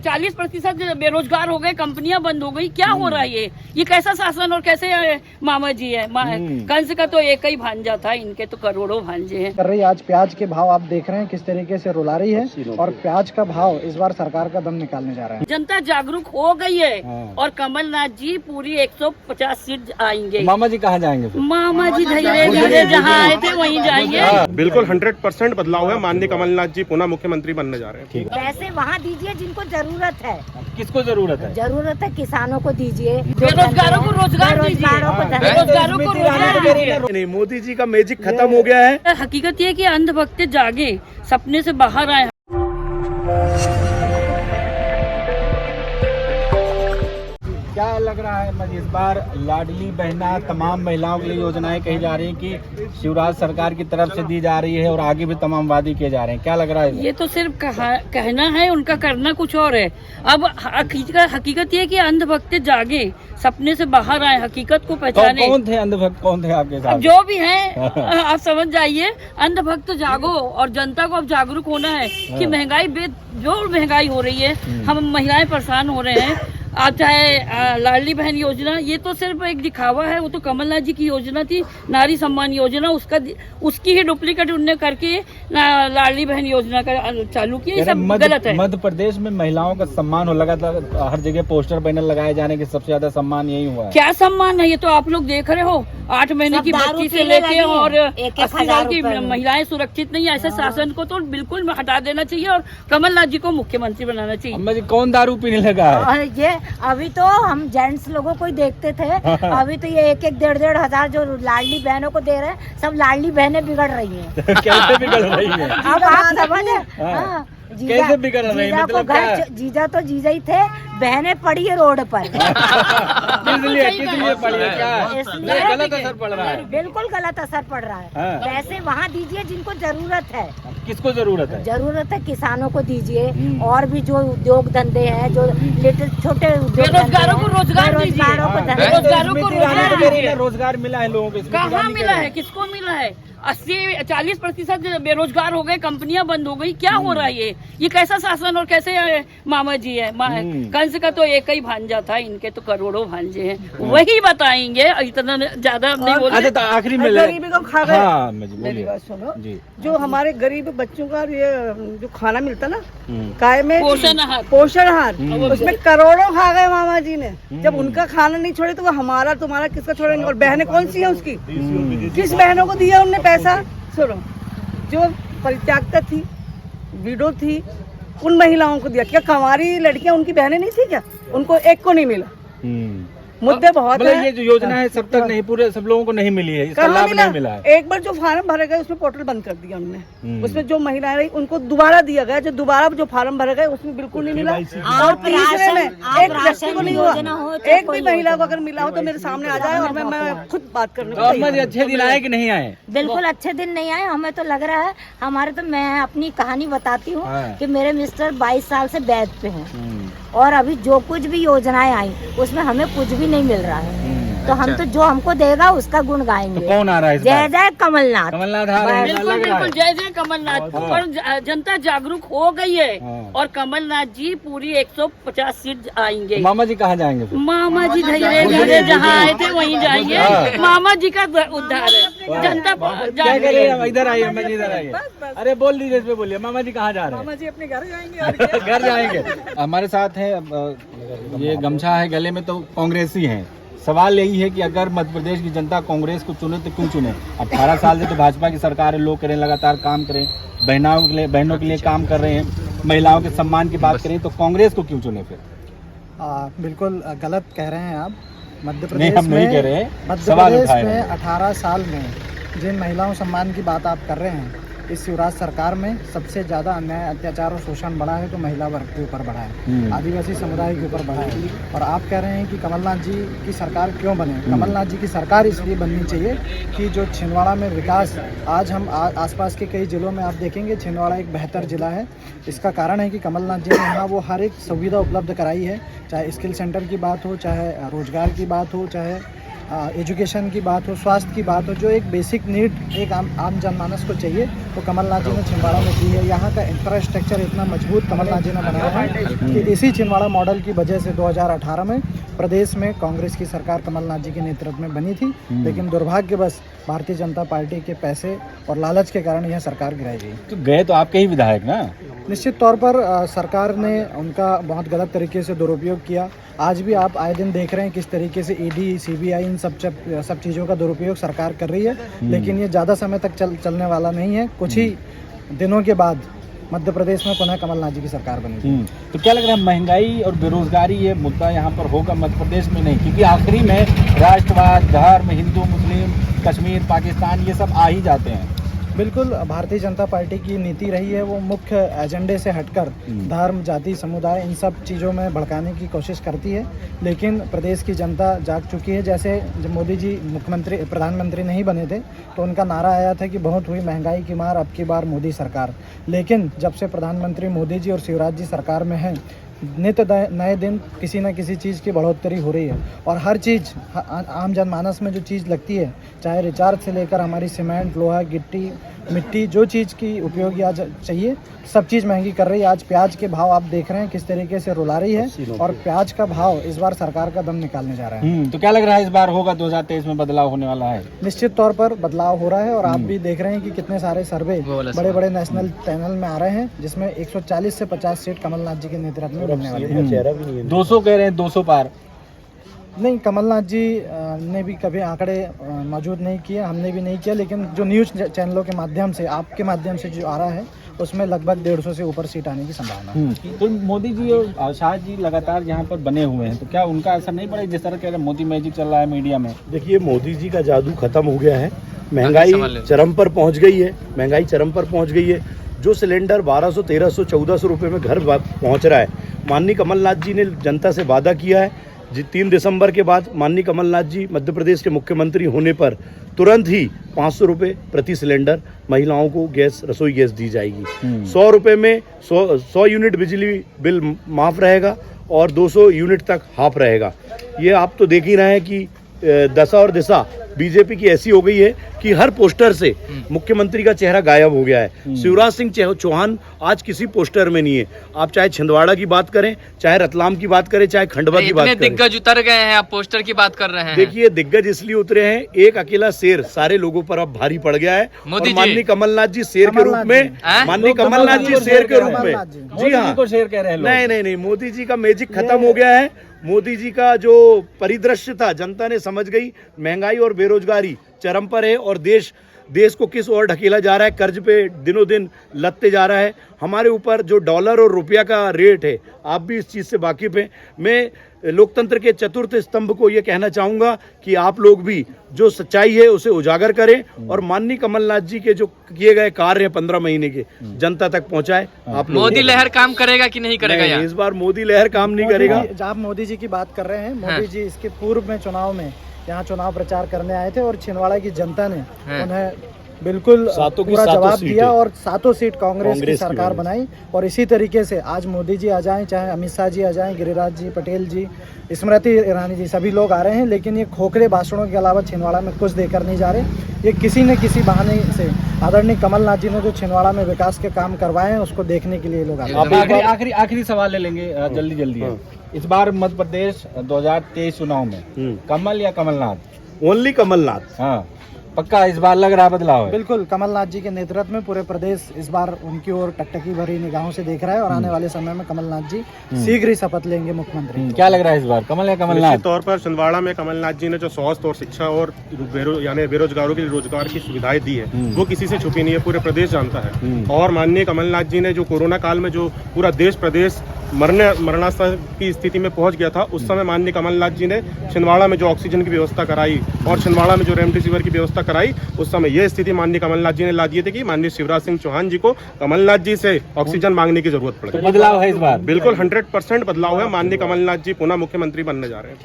40% बेरोजगार हो गए, कंपनियां बंद हो गई। क्या हो रहा है ये कैसा शासन और कैसे मामा जी है। कंस का तो एक ही भांजा था, इनके तो करोड़ों भांजे हैं। कर रही आज प्याज के भाव आप देख रहे हैं किस तरीके से रुला रही है, और प्याज का भाव इस बार सरकार का दम निकालने जा रहा है। जनता जागरूक हो गई है और कमलनाथ जी पूरी 150 सीट आएंगे। मामा जी कहाँ जाएंगे फिर? मामा जी धीरे धीरे जहाँ आए थे वहीं जाएंगे। बिल्कुल 100% बदलाव है। माननीय कमलनाथ जी पुनः मुख्यमंत्री बनने जा रहे हैं। पैसे वहाँ दीजिए जिनको जरूरत है। किसको जरूरत है? जरूरत है किसानों को दीजिए, बेरोजगारों को रोजगार दीजिए, बेरोजगारों को रोजगार दीजिए। नहीं, मोदी जी का मैजिक खत्म हो गया है। हकीकत ये कि अंधभक्त जागे, सपने से बाहर आए। क्या लग रहा है इस बार लाडली बहना तमाम महिलाओं के लिए योजनाएं कही जा रही हैं कि शिवराज सरकार की तरफ से दी जा रही है और आगे भी तमाम वादे किए जा रहे हैं, क्या लग रहा है? ये तो सिर्फ कहना है, उनका करना कुछ और है। अब हकीकत ये कि अंधभक्त जागे, सपने से बाहर आए, हकीकत को पहचाने। कौन थे अंधभक्त, कौन थे आपके साथ? जो भी है आप समझ जाइए। अंधभक्त जागो और जनता को अब जागरूक होना है कि महंगाई जो महंगाई हो रही है, हम महिलाएं परेशान हो रहे हैं। आप चाहे लाडली बहन योजना, ये तो सिर्फ एक दिखावा है। वो तो कमलनाथ जी की योजना थी, नारी सम्मान योजना, उसकी ही डुप्लीकेट उनने करके लाडली बहन योजना का चालू किया। ये सब गलत है। मध्य प्रदेश में महिलाओं का सम्मान हो लगातार, हर जगह पोस्टर बैनर लगाए जाने के सबसे ज्यादा सम्मान यही हुआ है। क्या सम्मान है? ये तो आप लोग देख रहे हो, 8 महीने की बच्ची से लेके और 80 साल की महिलाएं सुरक्षित नहीं है। ऐसे शासन को तो बिल्कुल हटा देना चाहिए और कमलनाथ जी को मुख्यमंत्री बनाना चाहिए। अम्मा जी, कौन दारू पीने लगा है? ये अभी तो हम जेंट्स लोगों को ही देखते थे, अभी तो ये 1-1 हजार जो लाडली बहनों को दे रहे हैं, सब लाडली बहनें बिगड़ रही हैं। कैसे बिगड़ रही है? अब आप समझे? कैसे बिगड़ रही है? मतलब क्या? जीजा तो जीजा ही थे, बहनें पड़ी है रोड पर। किस लिए पड़ी है? क्या इसलिए गलत असर पड़ रहा है? बिल्कुल गलत असर पड़ रहा है। पैसे वहाँ दीजिए जिनको जरूरत है। किसको जरूरत है? जरूरत है किसानों को दीजिए, और भी जो उद्योग धंधे हैं, जो लिटिल छोटे बेरोजगारों को रोजगार दीजिए। बेरोजगारों को रोजगार मिला है लोगों को? कहाँ मिला है? किसको मिला है? 40% बेरोजगार हो गए, कंपनियां बंद हो गई। क्या हो रहा है ये कैसा शासन और कैसे मामा जी है। कंस का तो एक ही भांजा था, इनके तो करोड़ों भांजे हैं। वही बताएंगे, इतना ज्यादा नहीं बोल। अच्छा, तो आखिरी में गरीबी को खा गए। हाँ, मेरी बात सुनो जो हमारे गरीब बच्चों का ये जो खाना मिलता ना काय में पोषण आहार, उसमें करोड़ों खा गए मामा जी ने। जब उनका खाना नहीं छोड़े तो वो हमारा तुम्हारा किसका छोड़ेंगे? और बहनें कौन सी है उसकी? किस बहनों को दिया उनने पैसा? सुनो, जो परित्यागता थी, विडो थी, उन महिलाओं को दिया। क्या कंवारी लड़कियां उनकी बहनें नहीं थी क्या? उनको एक को नहीं मिला। मुद्दे बहुत हैं। ये जो योजना है सब तक नहीं, पूरे सब लोगों को नहीं मिली है, इसका लाभ नहीं मिला है। एक बार जो फार्म भरे गए उसमें पोर्टल बंद कर दिया उन्होंने। उसमें जो महिलाएं रही उनको दोबारा दिया गया, जो दोबारा जो फार्म भरे गए उसमें बिल्कुल नहीं मिला। और तीसरे में एक व्यक्ति को नहीं हुआ। एक भी महिला को अगर मिला हो तो मेरे सामने आ जाए और मैं खुद बात करने को तैयार हूं। अच्छे दिन आए कि नहीं आए? बिल्कुल अच्छे दिन नहीं आए। हमें तो लग रहा है हमारे तो, मैं अपनी कहानी बताती हूँ कि मेरे मिस्टर 22 साल से वैद पे हैं, और अभी जो कुछ भी योजनाएं आई उसमें हमें कुछ भी नहीं मिल रहा है। तो हम तो जो हमको देगा उसका गुण गाएंगे। तो कौन आ रहा है? जय जय कमलनाथ। कमलनाथ आ रहे हैं। बिल्कुल बिल्कुल, जय जय कमलनाथ। और जनता जागरूक हो गई है और कमलनाथ जी पूरी 150 सीट आएंगे। मामा जी कहाँ जाएंगे फिर? मामा जी धीरे धीरे जहाँ आए थे वहीं जाएंगे। मामा जी का उद्धार है। जनता क्या करें? इधर आइए, अम्मा जी इधर आइए। अरे बोल दीजिए, इसमें बोलिए। मामा जी कहाँ जा रहे हैं? मामा जी अपने घर जाएंगे। घर जाएंगे। हमारे साथ है, ये गमछा है गले में, तो कांग्रेसी हैं। सवाल यही है कि अगर मध्य प्रदेश की जनता कांग्रेस को चुने तो क्यों चुने? 18 साल से तो भाजपा की सरकार है, लोग करें, लगातार काम करें, बहनों के लिए काम कर रहे हैं, महिलाओं के सम्मान की बात करें, तो कांग्रेस को क्यों चुने फिर? बिल्कुल गलत कह रहे हैं आप। मध्य नहीं, प्रदेश हम नहीं कह रहे, मध्य प्रदेश में 18 साल में जिन महिलाओं सम्मान की बात आप कर रहे हैं, इस शिवराज सरकार में सबसे ज़्यादा अन्याय, अत्याचार और शोषण बढ़ा है तो महिला वर्ग के ऊपर बढ़ा है, आदिवासी समुदाय के ऊपर बढ़ा है। और आप कह रहे हैं कि कमलनाथ जी की सरकार क्यों बने? कमलनाथ जी की सरकार इसलिए बननी चाहिए कि जो छिंदवाड़ा में विकास, आज हम आसपास के कई जिलों में आप देखेंगे छिंदवाड़ा एक बेहतर जिला है। इसका कारण है कि कमलनाथ जी ने यहाँ वो हर एक सुविधा उपलब्ध कराई है, चाहे स्किल सेंटर की बात हो, चाहे रोजगार की बात हो, चाहे एजुकेशन की बात हो, स्वास्थ्य की बात हो, जो एक बेसिक नीड एक आम जनमानस को चाहिए, तो कमलनाथ जी ने छिंदवाड़ा में दी है। यहाँ का इंफ्रास्ट्रक्चर इतना मजबूत कमलनाथ जी ने बनाया है कि इसी छिंदवाड़ा मॉडल की वजह से 2018 में प्रदेश में कांग्रेस की सरकार कमलनाथ जी के नेतृत्व में बनी थी, लेकिन दुर्भाग्यवश भारतीय जनता पार्टी के पैसे और लालच के कारण यह सरकार गिराई गई। तो गए तो आपके ही विधायक ना? निश्चित तौर पर सरकार ने उनका बहुत गलत तरीके से दुरुपयोग किया। आज भी आप आए दिन देख रहे हैं किस तरीके से ईडी, सीबीआई इन सब चीज़ों का दुरुपयोग सरकार कर रही है, लेकिन ये ज़्यादा समय तक चलने वाला नहीं है। कुछ ही दिनों के बाद मध्य प्रदेश में पुनः कमलनाथ जी की सरकार बनी। तो क्या लग रहा है, महंगाई और बेरोजगारी ये मुद्दा यहाँ पर होगा मध्य प्रदेश में नहीं? क्योंकि आखिरी में राष्ट्रवाद, धर्म, हिंदू, मुस्लिम, कश्मीर, पाकिस्तान ये सब आ ही जाते हैं। बिल्कुल, भारतीय जनता पार्टी की नीति रही है, वो मुख्य एजेंडे से हटकर धर्म, जाति, समुदाय इन सब चीज़ों में भड़काने की कोशिश करती है, लेकिन प्रदेश की जनता जाग चुकी है। जैसे जब मोदी जी प्रधानमंत्री नहीं बने थे तो उनका नारा आया था कि बहुत हुई महंगाई की मार, अब की बार मोदी सरकार। लेकिन जब से प्रधानमंत्री मोदी जी और शिवराज जी सरकार में हैं, नित्य नए दिन किसी न किसी चीज़ की बढ़ोतरी हो रही है, और हर चीज़ आम जनमानस में जो चीज़ लगती है, चाहे रिचार्ज से लेकर हमारी सीमेंट, लोहा, गिट्टी, मिट्टी, जो चीज़ की उपयोगी आज चाहिए सब चीज़ महंगी कर रही है। आज प्याज के भाव आप देख रहे हैं किस तरीके से रुला रही है, और प्याज का भाव इस बार सरकार का दम निकालने जा रहा है। तो क्या लग रहा है इस बार होगा 2023 में बदलाव होने वाला है? निश्चित तौर पर बदलाव हो रहा है, और आप भी देख रहे हैं कि कितने सारे सर्वे बड़े बड़े नेशनल पैनल में आ रहे हैं, जिसमें 140 से 50 सीट कमलनाथ जी के नेतृत्व में बनने वाली है। 200 कह रहे हैं, 200 पार नहीं, कमलनाथ जी ने भी कभी आंकड़े मौजूद नहीं किए, हमने भी नहीं किया, लेकिन जो न्यूज़ चैनलों के माध्यम से, आपके माध्यम से जो आ रहा है, उसमें लगभग 150 से ऊपर सीट आने की संभावना है। तो मोदी जी और शाह जी लगातार यहाँ पर बने हुए हैं, तो क्या उनका असर नहीं पड़ेगा? जिस तरह कह रहे मोदी मैजिक चल रहा है मीडिया में। देखिए, मोदी जी का जादू खत्म हो गया है, महंगाई चरम पर पहुँच गई है, महंगाई चरम पर पहुँच गई है। जो सिलेंडर 1200, 1300, 1400 रुपये में घर पहुँच रहा है, माननीय कमलनाथ जी ने जनता से वादा किया है 3 दिसंबर के बाद माननीय कमलनाथ जी मध्य प्रदेश के मुख्यमंत्री होने पर तुरंत ही 500 रुपये प्रति सिलेंडर महिलाओं को गैस, रसोई गैस दी जाएगी। 100 रुपये में 100 यूनिट बिजली बिल माफ़ रहेगा, और 200 यूनिट तक हाफ रहेगा। ये आप तो देख ही रहे हैं कि दशा और दिशा बीजेपी की ऐसी हो गई है कि हर पोस्टर से मुख्यमंत्री का चेहरा गायब हो गया है। शिवराज सिंह चौहान आज किसी पोस्टर में नहीं है। आप चाहे छिंदवाड़ा की बात करें, चाहे रतलाम की बात करें, चाहे खंडवा की बात करें, दिग्गज उतर गए हैं, आप पोस्टर की बात कर रहे हैं। देखिए, दिग्गज इसलिए उतरे हैं, एक अकेला शेर सारे लोगों पर अब भारी पड़ गया है, और माननीय कमलनाथ जी शेर के रूप में, माननीय कमलनाथ जी शेर के रूप में, जी हाँ, शेर कह रहे हैं। नहीं, मोदी जी का मैजिक खत्म हो गया है। मोदी जी का जो परिदृश्य था जनता ने समझ गई। महंगाई और बेरोजगारी चरम पर है, और देश को किस ओर ढकेला जा रहा है, कर्ज पे दिनों दिन लदते जा रहा है। हमारे ऊपर जो डॉलर और रुपया का रेट है, आप भी इस चीज़ से वाकिफ हैं। मैं लोकतंत्र के चतुर्थ स्तंभ को ये कहना चाहूँगा कि आप लोग भी जो सच्चाई है उसे उजागर करें, और माननीय कमलनाथ जी के जो किए गए कार्य हैं 15 महीने के, जनता तक पहुँचाए। आप मोदी लहर काम करेगा कि नहीं करेगा? इस बार मोदी लहर काम नहीं करेगा। आप मोदी जी की बात कर रहे हैं, मोदी जी इसके पूर्व में चुनाव में यहाँ चुनाव प्रचार करने आए थे, और छिंदवाड़ा की जनता ने उन्हें बिल्कुल पूरा जवाब दिया, और 7 सीट कांग्रेस की सरकार बनाई। और इसी तरीके से आज मोदी जी आ जाएं, चाहे अमित शाह जी आ जाएं, गिरिराज जी, पटेल जी, स्मृति ईरानी जी, सभी लोग आ रहे हैं, लेकिन ये खोखले भाषणों के अलावा छिंदवाड़ा में कुछ देकर नहीं जा रहे। ये किसी न किसी बहाने से आदरणीय कमलनाथ जी ने जो छिंदवाड़ा में विकास के काम करवाए हैं उसको देखने के लिए लोग आते हैं। आखिरी सवाल ले लेंगे, जल्दी इस बार मध्य प्रदेश 2023 चुनाव में कमल या कमलनाथ? ओनली कमलनाथ। हाँ, पक्का इस बार लग रहा बदलाव है? बिल्कुल, कमलनाथ जी के नेतृत्व में पूरे प्रदेश इस बार उनकी ओर टकटकी भरी निगाहों से देख रहा है, और आने वाले समय में कमलनाथ जी शीघ्र ही शपथ लेंगे मुख्यमंत्री। क्या लग रहा है इस बार, कमल या कमलनाथ? निश्चित तौर पर छिंदवाड़ा में कमलनाथ जी ने जो स्वास्थ्य और शिक्षा और यानी बेरोजगारों के लिए रोजगार की सुविधाएं दी है, वो किसी से छुपी नहीं है, पूरे प्रदेश जानता है। और माननीय कमलनाथ जी ने जो कोरोना काल में जो पूरा देश प्रदेश मरणावस्था की स्थिति में पहुंच गया था, उस समय माननीय कमलनाथ जी ने छिंदवाड़ा में जो ऑक्सीजन की व्यवस्था कराई और छिंदवाड़ा में जो रेमडेसिविर की व्यवस्था कराई, उस समय यह स्थिति माननीय कमलनाथ जी ने ला दी थी कि माननीय शिवराज सिंह चौहान जी को कमलनाथ जी से ऑक्सीजन मांगने की जरूरत पड़ गई। बदलाव है इस बार? बिल्कुल 100% बदलाव है। माननीय कमलनाथ जी पुनः मुख्यमंत्री बनने जा रहे हैं।